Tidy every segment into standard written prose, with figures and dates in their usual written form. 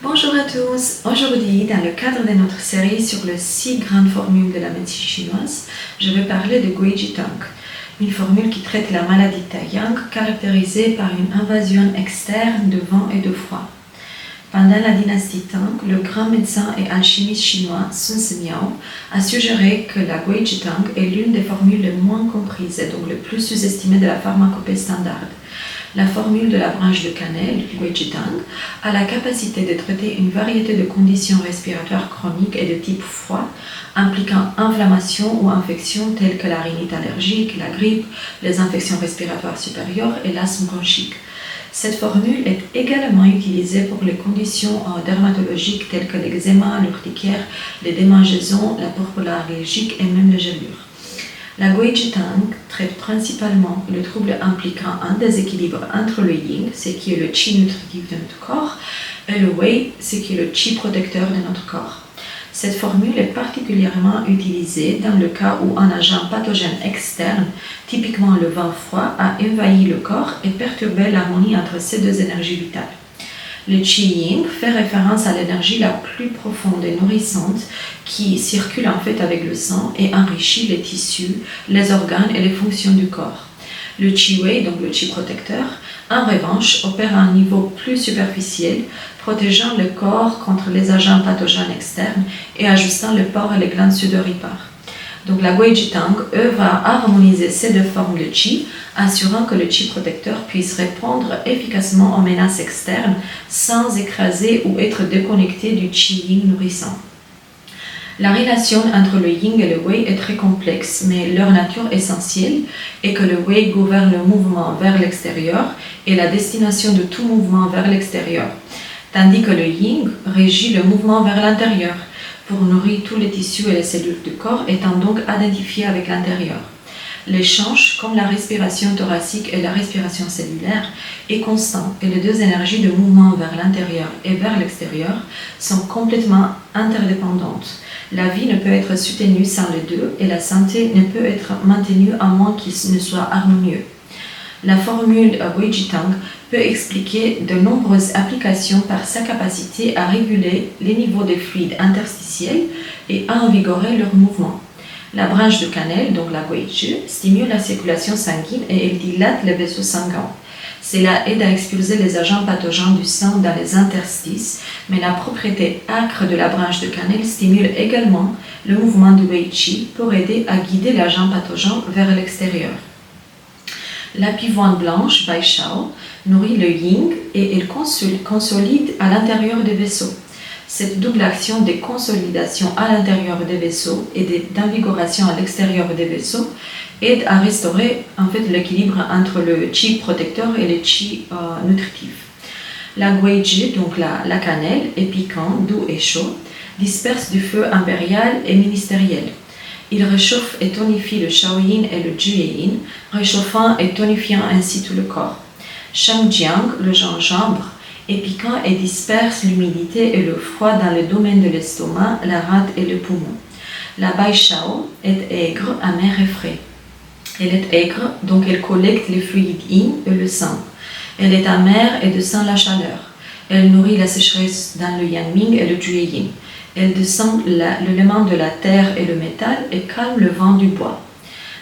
Bonjour à tous, aujourd'hui dans le cadre de notre série sur les 6 grandes formules de la médecine chinoise, je vais parler de Guiji Tang, une formule qui traite la maladie de Taiyang caractérisée par une invasion externe de vent et de froid. Pendant la dynastie Tang, le grand médecin et alchimiste chinois Sun Simiao a suggéré que la Guiji Tang est l'une des formules les moins comprises et donc les plus sous-estimées de la pharmacopée standard. La formule de la branche de cannelle, Guiji Tang, a la capacité de traiter une variété de conditions respiratoires chroniques et de type froid, impliquant inflammation ou infections telles que la rhinite allergique, la grippe, les infections respiratoires supérieures et l'asthme bronchique. Cette formule est également utilisée pour les conditions dermatologiques telles que l'eczéma, l'urticaire, les démangeaisons, la purpure allergique et même les gelures. La Guiji Tang traite principalement le trouble impliquant un déséquilibre entre le yin, ce qui est le qi nutritif de notre corps, et le wei, ce qui est le qi protecteur de notre corps. Cette formule est particulièrement utilisée dans le cas où un agent pathogène externe, typiquement le vent froid, a envahi le corps et perturbé l'harmonie entre ces deux énergies vitales. Le Qi Yin fait référence à l'énergie la plus profonde et nourrissante qui circule en fait avec le sang et enrichit les tissus, les organes et les fonctions du corps. Le Qi Wei, donc le Qi protecteur, en revanche, opère à un niveau plus superficiel, protégeant le corps contre les agents pathogènes externes et ajustant les pores et les glandes sudoripares. Donc la Guiji Tang œuvre à harmoniser ces deux formes de Qi, assurant que le Qi protecteur puisse répondre efficacement aux menaces externes sans écraser ou être déconnecté du Qi Yin nourrissant. La relation entre le Yin et le Wei est très complexe, mais leur nature essentielle est que le Wei gouverne le mouvement vers l'extérieur et la destination de tout mouvement vers l'extérieur, tandis que le Yin régit le mouvement vers l'intérieur, pour nourrir tous les tissus et les cellules du corps, étant donc identifiés avec l'intérieur. L'échange, comme la respiration thoracique et la respiration cellulaire, est constant et les deux énergies de mouvement vers l'intérieur et vers l'extérieur sont complètement interdépendantes. La vie ne peut être soutenue sans les deux et la santé ne peut être maintenue à moins qu'ils ne soient harmonieux. La formule Guiji Tang peut expliquer de nombreuses applications par sa capacité à réguler les niveaux de fluides interstitiels et à invigorer leur mouvement. La branche de cannelle, donc la Guiji, stimule la circulation sanguine et elle dilate les vaisseaux sanguins. Cela aide à expulser les agents pathogènes du sang dans les interstices, mais la propriété âcre de la branche de cannelle stimule également le mouvement du Wei Qi pour aider à guider l'agent pathogène vers l'extérieur. La pivoine blanche, Bai Shao, nourrit le yin et elle consolide à l'intérieur des vaisseaux. Cette double action de consolidation à l'intérieur des vaisseaux et d'invigoration à l'extérieur des vaisseaux aide à restaurer en fait l'équilibre entre le qi protecteur et le qi nutritif. La Guiji, donc la cannelle, est piquant, doux et chaud, disperse du feu impérial et ministériel. Il réchauffe et tonifie le Shaoyin et le Jueyin, réchauffant et tonifiant ainsi tout le corps. Shangjiang, le gingembre, est piquant et disperse l'humidité et le froid dans le domaine de l'estomac, la rate et le poumon. La Bai Shao est aigre, amère et frais. Elle est aigre, donc elle collecte les fluides yin et le sang. Elle est amère et descend la chaleur. Elle nourrit la sécheresse dans le Yanming et le Jueyin. Elle descend l'élément de la terre et le métal et calme le vent du bois.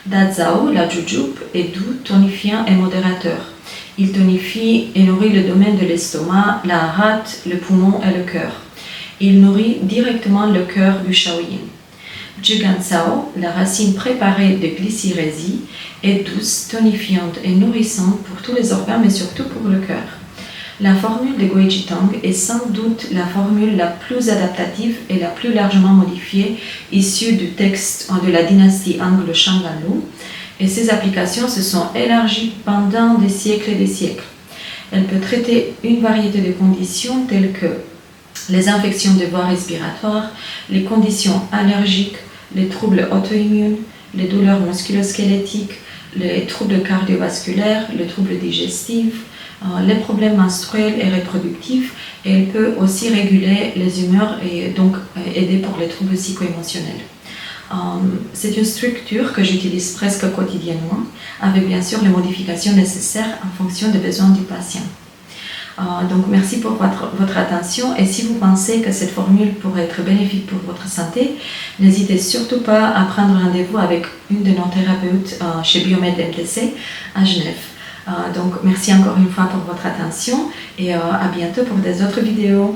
Dazao, la Jujup, est doux, tonifiant et modérateur. Il tonifie et nourrit le domaine de l'estomac, la rate, le poumon et le cœur. Il nourrit directement le cœur du Shaoyin. Jugansao, la racine préparée de glycérésie, est douce, tonifiante et nourrissante pour tous les organes mais surtout pour le cœur. La formule de Guiji Tang est sans doute la formule la plus adaptative et la plus largement modifiée issue du texte de la dynastie anglo-Shanghalu, et ses applications se sont élargies pendant des siècles et des siècles. Elle peut traiter une variété de conditions telles que les infections des voies respiratoires, les conditions allergiques, les troubles auto-immunes, les douleurs musculo-squelettiques, les troubles cardiovasculaires, les troubles digestifs, les problèmes menstruels et reproductifs, et elle peut aussi réguler les humeurs et donc aider pour les troubles psycho-émotionnels. C'est une structure que j'utilise presque quotidiennement, avec bien sûr les modifications nécessaires en fonction des besoins du patient. Donc merci pour votre attention et si vous pensez que cette formule pourrait être bénéfique pour votre santé, n'hésitez surtout pas à prendre rendez-vous avec une de nos thérapeutes chez Biomed MTC à Genève. Donc merci encore une fois pour votre attention et à bientôt pour des autres vidéos.